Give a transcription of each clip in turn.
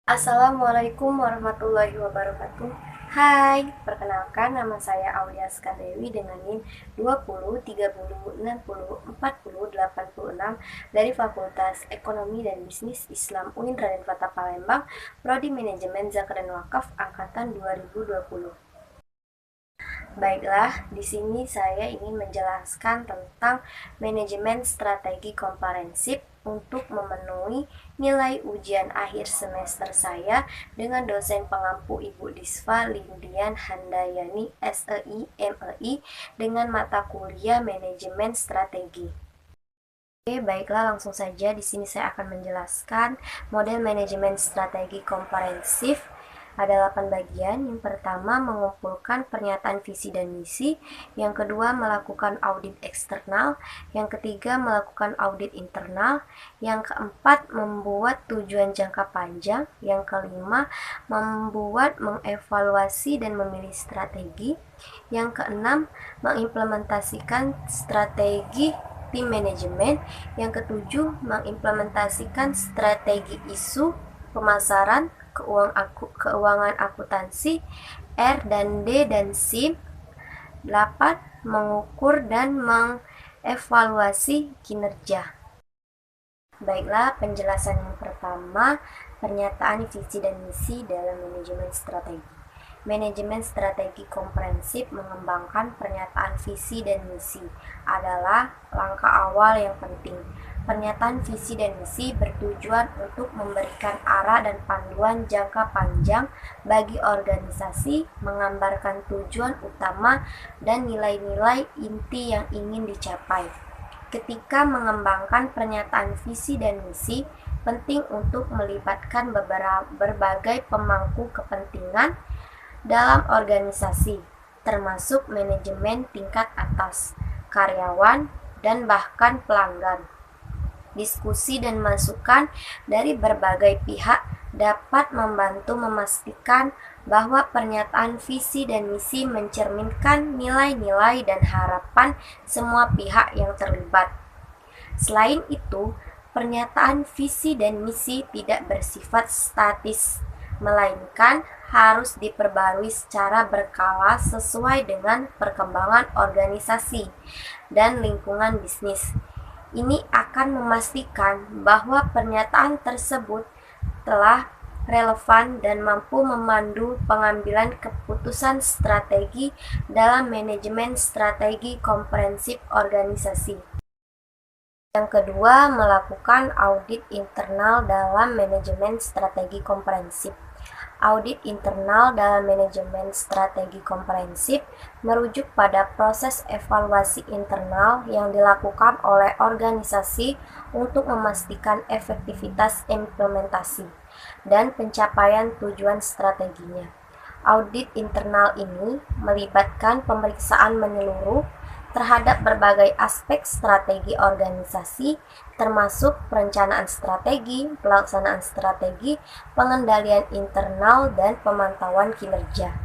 Assalamualaikum warahmatullahi wabarakatuh. Hai, perkenalkan nama saya Aulia Skadewi dengan NIM 2030604086 dari Fakultas Ekonomi dan Bisnis Islam UIN Raden Fatah Palembang, Prodi Manajemen Zakat dan Wakaf angkatan 2020. Baiklah, di sini saya ingin menjelaskan tentang manajemen strategi komprehensif untuk memenuhi nilai ujian akhir semester saya dengan dosen pengampu Ibu Disva Lindian Handayani SEI MEI dengan mata kuliah manajemen strategi. Oke, baiklah langsung saja di sini saya akan menjelaskan model manajemen strategi komprehensif. Ada 8 bagian. Yang pertama, mengumpulkan pernyataan visi dan misi. Yang kedua, melakukan audit eksternal. Yang ketiga, melakukan audit internal. Yang keempat, membuat tujuan jangka panjang. Yang kelima, mengevaluasi dan memilih strategi. Yang keenam, mengimplementasikan strategi tim manajemen. Yang ketujuh, mengimplementasikan strategi isu, pemasaran, keuangan akuntansi, R dan D dan SIM. 8. Mengukur dan mengevaluasi kinerja. Baiklah, penjelasan yang pertama, pernyataan visi dan misi dalam manajemen strategi. Manajemen strategi komprehensif mengembangkan pernyataan visi dan misi adalah langkah awal yang penting. Pernyataan visi dan misi bertujuan untuk memberikan arah dan panduan jangka panjang bagi organisasi, menggambarkan tujuan utama dan nilai-nilai inti yang ingin dicapai. Ketika mengembangkan pernyataan visi dan misi, penting untuk melibatkan berbagai pemangku kepentingan dalam organisasi, termasuk manajemen tingkat atas, karyawan, dan bahkan pelanggan. Diskusi dan masukan dari berbagai pihak dapat membantu memastikan bahwa pernyataan visi dan misi mencerminkan nilai-nilai dan harapan semua pihak yang terlibat. Selain itu, pernyataan visi dan misi tidak bersifat statis, melainkan harus diperbarui secara berkala sesuai dengan perkembangan organisasi dan lingkungan bisnis. Ini akan memastikan bahwa pernyataan tersebut telah relevan dan mampu memandu pengambilan keputusan strategi dalam manajemen strategi komprehensif organisasi. Yang kedua, melakukan audit internal dalam manajemen strategi komprehensif. Audit internal dalam manajemen strategi komprehensif merujuk pada proses evaluasi internal yang dilakukan oleh organisasi untuk memastikan efektivitas implementasi dan pencapaian tujuan strateginya. Audit internal ini melibatkan pemeriksaan menyeluruh terhadap berbagai aspek strategi organisasi, termasuk perencanaan strategi, pelaksanaan strategi, pengendalian internal, dan pemantauan kinerja.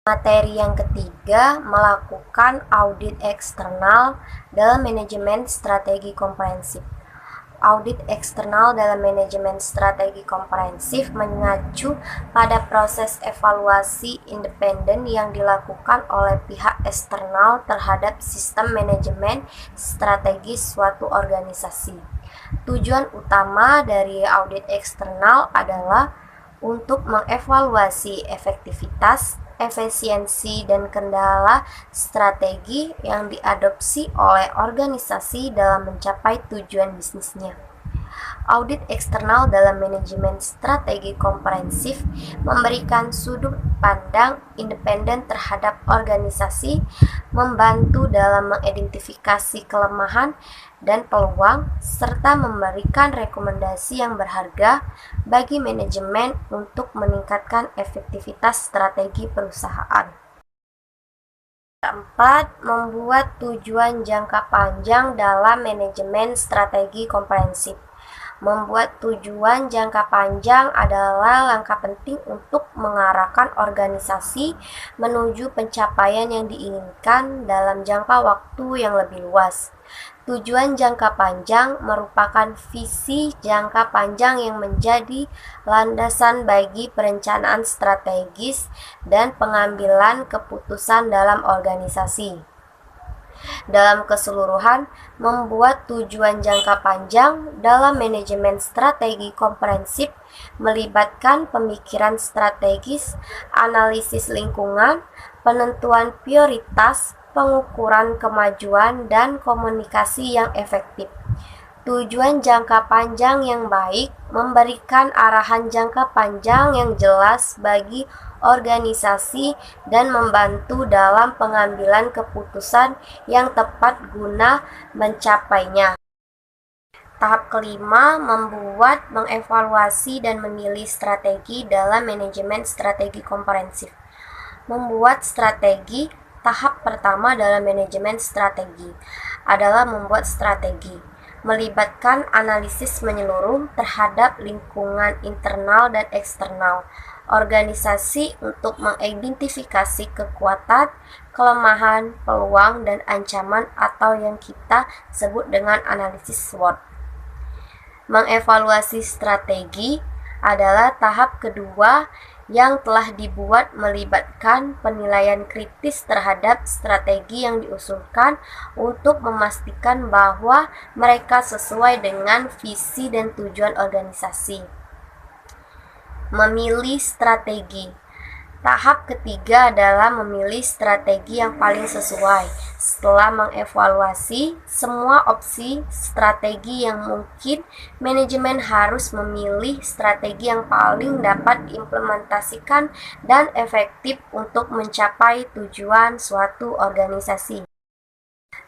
Materi yang ketiga, melakukan audit eksternal dalam manajemen strategi komprehensif. Audit eksternal dalam manajemen strategi komprehensif mengacu pada proses evaluasi independen yang dilakukan oleh pihak eksternal terhadap sistem manajemen strategi suatu organisasi. Tujuan utama dari audit eksternal adalah untuk mengevaluasi efektivitas, efisiensi, dan kendala strategi yang diadopsi oleh organisasi dalam mencapai tujuan bisnisnya. Audit eksternal dalam manajemen strategi komprehensif memberikan sudut pandang independen terhadap organisasi, membantu dalam mengidentifikasi kelemahan dan peluang, serta memberikan rekomendasi yang berharga bagi manajemen untuk meningkatkan efektivitas strategi perusahaan. Keempat, membuat tujuan jangka panjang dalam manajemen strategi komprehensif. Membuat tujuan jangka panjang adalah langkah penting untuk mengarahkan organisasi menuju pencapaian yang diinginkan dalam jangka waktu yang lebih luas. Tujuan jangka panjang merupakan visi jangka panjang yang menjadi landasan bagi perencanaan strategis dan pengambilan keputusan dalam organisasi. Dalam keseluruhan, membuat tujuan jangka panjang dalam manajemen strategi komprehensif melibatkan pemikiran strategis, analisis lingkungan, penentuan prioritas, pengukuran kemajuan, dan komunikasi yang efektif. Tujuan jangka panjang yang baik memberikan arahan jangka panjang yang jelas bagi organisasi dan membantu dalam pengambilan keputusan yang tepat guna mencapainya. Tahap kelima, membuat, mengevaluasi, dan memilih strategi dalam manajemen strategi komprehensif. Membuat strategi. Tahap pertama dalam manajemen strategi adalah membuat strategi, melibatkan analisis menyeluruh terhadap lingkungan internal dan eksternal organisasi untuk mengidentifikasi kekuatan, kelemahan, peluang, dan ancaman atau yang kita sebut dengan analisis SWOT. Mengevaluasi strategi adalah tahap kedua yang telah dibuat, melibatkan penilaian kritis terhadap strategi yang diusulkan untuk memastikan bahwa mereka sesuai dengan visi dan tujuan organisasi. Memilih strategi. Tahap ketiga adalah memilih strategi yang paling sesuai. Setelah mengevaluasi semua opsi strategi yang mungkin, manajemen harus memilih strategi yang paling dapat diimplementasikan dan efektif untuk mencapai tujuan suatu organisasi.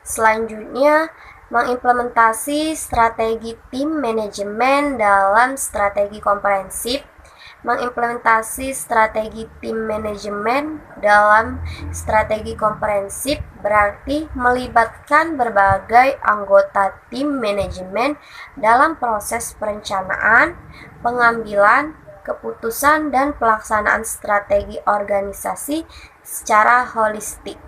Selanjutnya, mengimplementasi strategi tim manajemen dalam strategi komprehensif. Mengimplementasi strategi tim manajemen dalam strategi komprehensif berarti melibatkan berbagai anggota tim manajemen dalam proses perencanaan, pengambilan keputusan, dan pelaksanaan strategi organisasi secara holistik.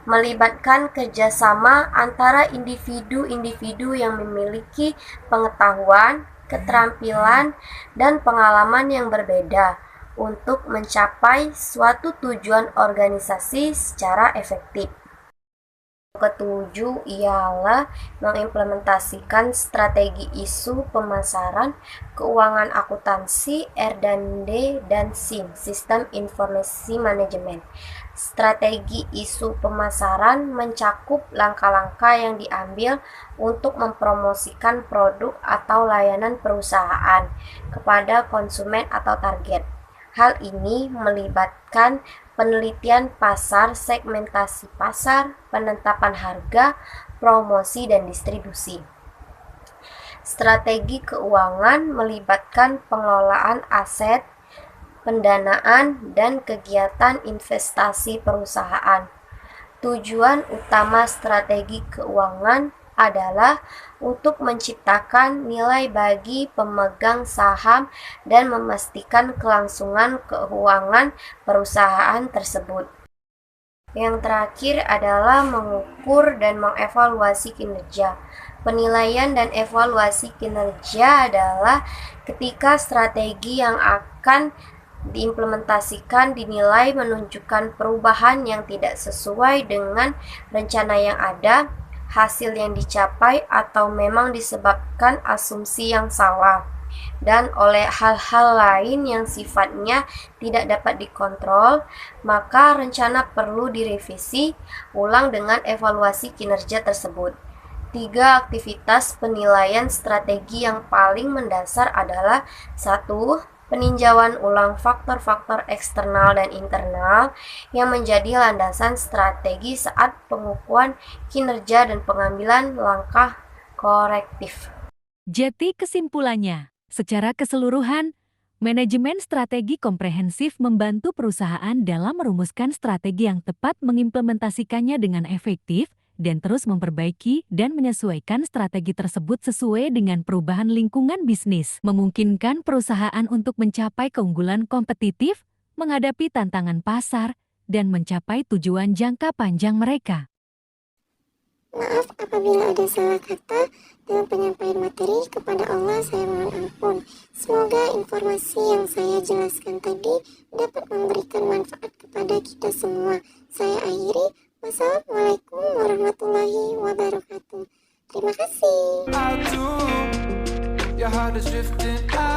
Melibatkan kerjasama antara individu-individu yang memiliki pengetahuan, keterampilan, dan pengalaman yang berbeda untuk mencapai suatu tujuan organisasi secara efektif. Ketujuh ialah mengimplementasikan strategi isu pemasaran, keuangan akuntansi, R&D, dan SIM, Sistem Informasi Manajemen. Strategi isu pemasaran mencakup langkah-langkah yang diambil untuk mempromosikan produk atau layanan perusahaan kepada konsumen atau target. Hal ini melibatkan penelitian pasar, segmentasi pasar, penetapan harga, promosi, dan distribusi. Strategi keuangan melibatkan pengelolaan aset, pendanaan, dan kegiatan investasi perusahaan. Tujuan utama strategi keuangan adalah untuk menciptakan nilai bagi pemegang saham dan memastikan kelangsungan keuangan perusahaan tersebut. Yang terakhir adalah mengukur dan mengevaluasi kinerja. Penilaian dan evaluasi kinerja adalah ketika strategi yang akan diimplementasikan dinilai menunjukkan perubahan yang tidak sesuai dengan rencana yang ada, hasil yang dicapai, atau memang disebabkan asumsi yang salah, dan oleh hal-hal lain yang sifatnya tidak dapat dikontrol, maka rencana perlu direvisi ulang dengan evaluasi kinerja tersebut. 3 aktivitas penilaian strategi yang paling mendasar adalah 1. Peninjauan ulang faktor-faktor eksternal dan internal yang menjadi landasan strategi saat pengukuran kinerja dan pengambilan langkah korektif. Jadi kesimpulannya, secara keseluruhan, manajemen strategi komprehensif membantu perusahaan dalam merumuskan strategi yang tepat, mengimplementasikannya dengan efektif, dan terus memperbaiki dan menyesuaikan strategi tersebut sesuai dengan perubahan lingkungan bisnis, memungkinkan perusahaan untuk mencapai keunggulan kompetitif, menghadapi tantangan pasar, dan mencapai tujuan jangka panjang mereka. Maaf apabila ada salah kata dalam penyampaian materi. Kepada Allah saya mohon ampun. Semoga informasi yang saya jelaskan tadi dapat memberikan manfaat kepada kita semua. Saya akhiri. Wassalamualaikum warahmatullahi wabarakatuh. Terima kasih. Your heart is drifting out.